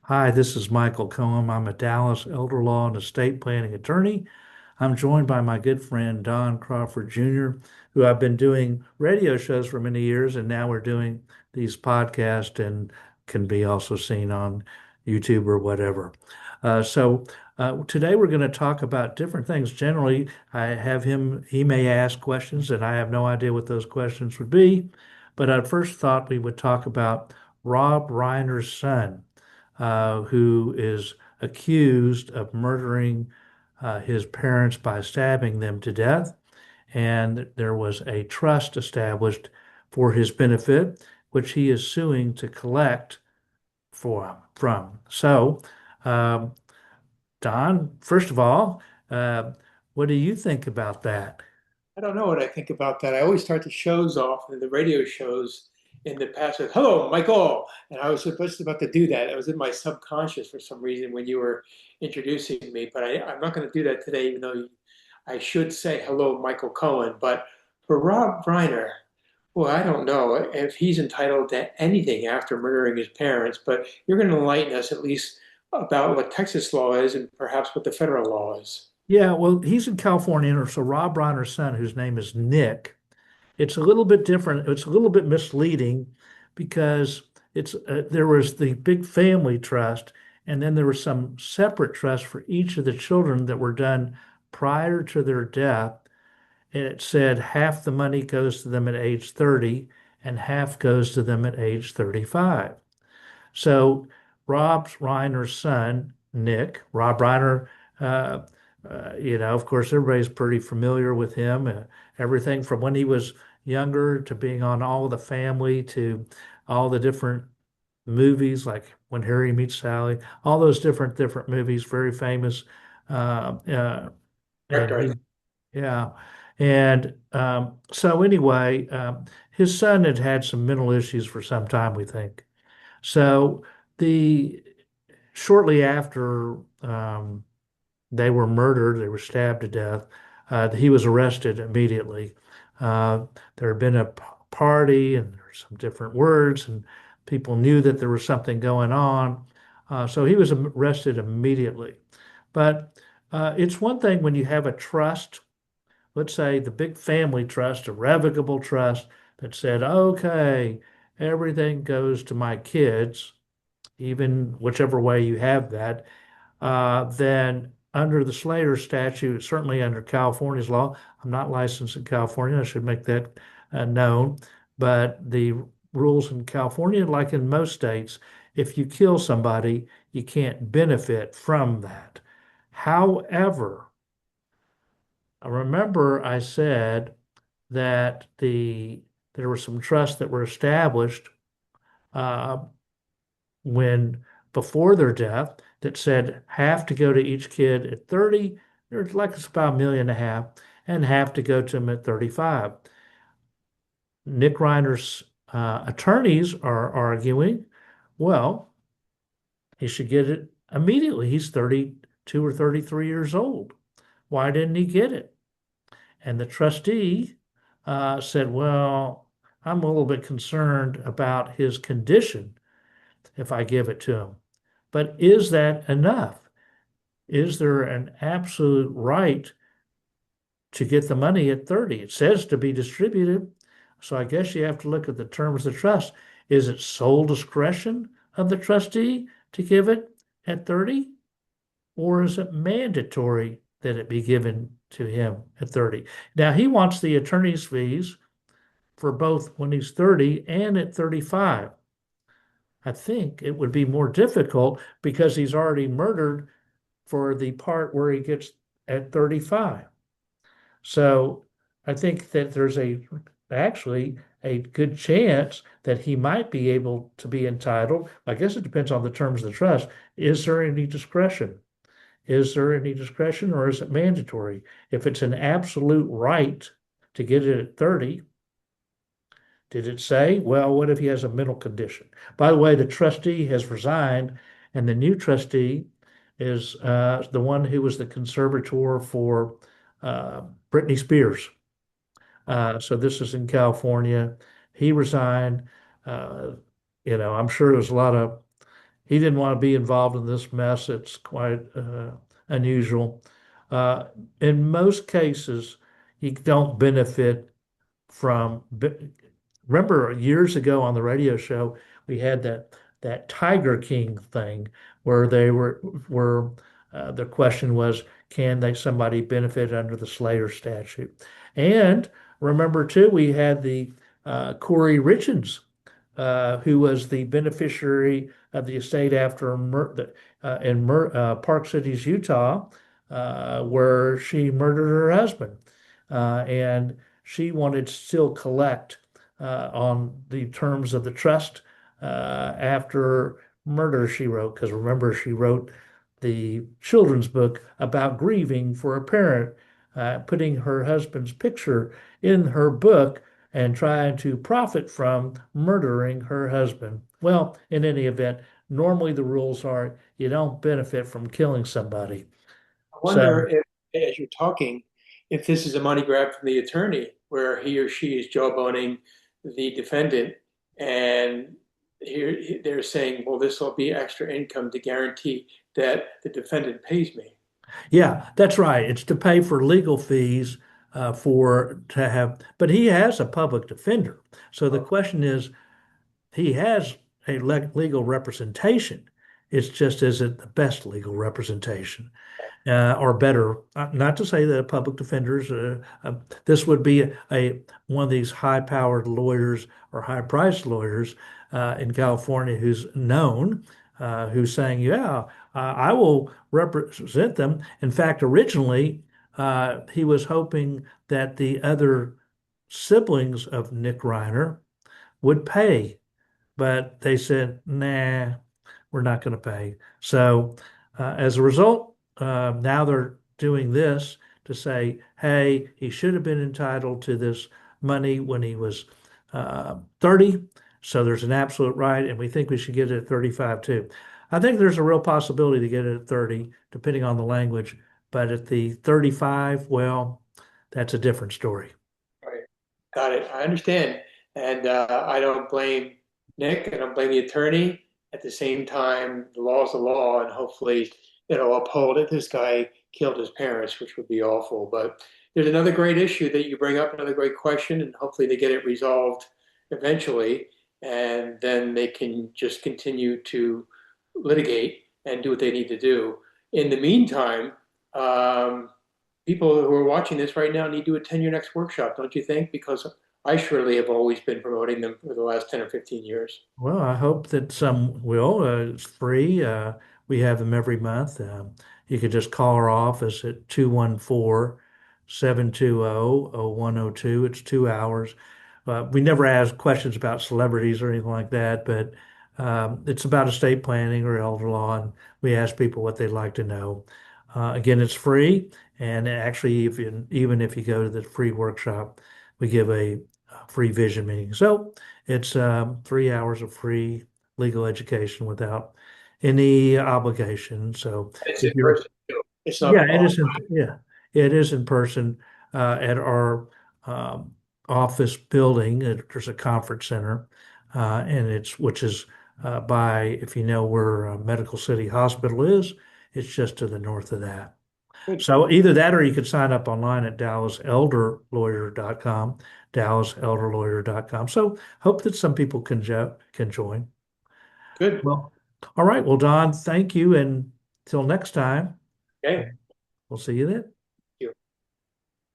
Hi, this is Michael Cohen. I'm a Dallas elder law and estate planning attorney. I'm joined by my good friend Don Crawford Jr., who I've been doing radio shows for many years, and now we're doing these podcasts and can be also seen on YouTube or whatever. Today we're going to talk about different things. Generally, I have him, he may ask questions, and I have no idea what those questions would be. But I first thought we would talk about Rob Reiner's son, who is accused of murdering his parents by stabbing them to death. And there was a trust established for his benefit, which he is suing to collect from. Um, Don, first of all, uh, what do you think about that? I don't know what I think about that. I always start the shows off and the radio shows in the past with "Hello, Michael," and I was just about to do that. It was in my subconscious for some reason when you were introducing me, but I'm not going to do that today, even though I should say "Hello, Michael Cohen." But for Rob Reiner, well, I don't know if he's entitled to anything after murdering his parents, but you're going to enlighten us at least about what Texas law is and perhaps what the federal law is. Yeah, well, he's in California, and so Rob Reiner's son, whose name is Nick, it's a little bit different. It's a little bit misleading because there was the big family trust, and then there was some separate trust for each of the children that were done prior to their death. And it said half the money goes to them at age 30 and half goes to them at age 35. So Rob Reiner's son, Nick, Rob Reiner, uh, of course, everybody's pretty familiar with him. Everything from when he was younger to being on All the Family to all the different movies like When Harry Meets Sally, all those different movies, very famous. Uh, uh, Correct, and I he, yeah. And so anyway, his son had had some mental issues for some time, we think. So the shortly after they were murdered, they were stabbed to death. He was arrested immediately. There had been a party, and there were some different words, and people knew that there was something going on. So he was arrested immediately. But it's one thing when you have a trust, let's say the big family trust, a revocable trust that said, okay, everything goes to my kids, even whichever way you have that, then under the Slater statute, certainly under California's law, I'm not licensed in California, I should make that known, but the rules in California, like in most states, if you kill somebody, you can't benefit from that. However, I remember I said that there were some trusts that were established uh, when before their death that said half to go to each kid at 30, there's like it's about 1.5 million, and half to go to them at 35. Nick Reiner's attorneys are arguing, well, he should get it immediately. He's 32 or 33 years old. Why didn't he get it? And the trustee said, well, I'm a little bit concerned about his condition if I give it to him. But is that enough? Is there an absolute right to get the money at 30? It says to be distributed. So I guess you have to look at the terms of the trust. Is it sole discretion of the trustee to give it at 30? Or is it mandatory that it be given to him at 30? Now, he wants the attorney's fees for both when he's 30 and at 35. I think it would be more difficult because he's already murdered for the part where he gets at 35. So I think that there's actually a good chance that he might be able to be entitled. I guess it depends on the terms of the trust. Is there any discretion? Is there any discretion or is it mandatory? If it's an absolute right to get it at 30, did it say, well, what if he has a mental condition? By the way, the trustee has resigned, and the new trustee is the one who was the conservator for uh, Britney Spears. So this is in California. He resigned. Uh, I'm sure there's a lot of he didn't want to be involved in this mess. It's quite unusual. Uh, in most cases, you don't benefit from. Remember years ago on the radio show, we had that Tiger King thing where they were the question was, can they somebody benefit under the Slater statute? And remember too, we had the Corey Richards, who was the beneficiary of the estate after Park Cities, Utah, where she murdered her husband, and she wanted to still collect on the terms of the trust after Murder, She Wrote, because remember, she wrote the children's book about grieving for a parent, putting her husband's picture in her book and trying to profit from murdering her husband. Well, in any event, normally the rules are you don't benefit from killing somebody. I wonder So, if, as you're talking, if this is a money grab from the attorney, where he or she is jawboning the defendant, and here they're saying, "Well, this will be extra income to guarantee that the defendant pays me." yeah, that's right. It's to pay for legal fees for to have, but he has a public defender. So the Oh, question is, he has a legal representation. It's just, is it the best legal representation? Or better, not to say that public defenders, this would be one of these high-powered lawyers or high-priced lawyers in California who's known, who's saying, "Yeah, I will represent them." In fact, originally, he was hoping that the other siblings of Nick Reiner would pay, but they said, "Nah, we're not going to pay." So as a result, now they're doing this to say, hey, he should have been entitled to this money when he was 30. So there's an absolute right, and we think we should get it at 35 too. I think there's a real possibility to get it at 30, depending on the language. But at the 35, well, that's a different story. right. Got it. I understand. And I don't blame Nick. I don't blame the attorney. At the same time, the law is the law, and hopefully it'll uphold it. This guy killed his parents, which would be awful. But there's another great issue that you bring up, another great question, and hopefully they get it resolved eventually. And then they can just continue to litigate and do what they need to do. In the meantime, um, people who are watching this right now need to attend your next workshop, don't you think? Because I surely have always been promoting them for the last 10 or 15 years. Well, I hope that some will. It's free. We have them every month. You could just call our office at 214-720-0102. It's 2 hours. We never ask questions about celebrities or anything like that, but it's about estate planning or elder law, and we ask people what they'd like to know. Again, it's free, and actually, even if you go to the free workshop, we give a free vision meeting. So it's 3 hours of free legal education without any obligation. So It's if in you're, person too. It's yeah, not it online. is yeah, it is in person at our um, office building. There's a conference center, and which is by, if you know where Medical City Hospital is, it's just to the north of that. Good. So either that or you could sign up online at dallaselderlawyer.com, dallaselderlawyer.com. So hope that some people can join. Good. Well, all right. Well, Don, thank you. And till next time, Okay. we'll see you then.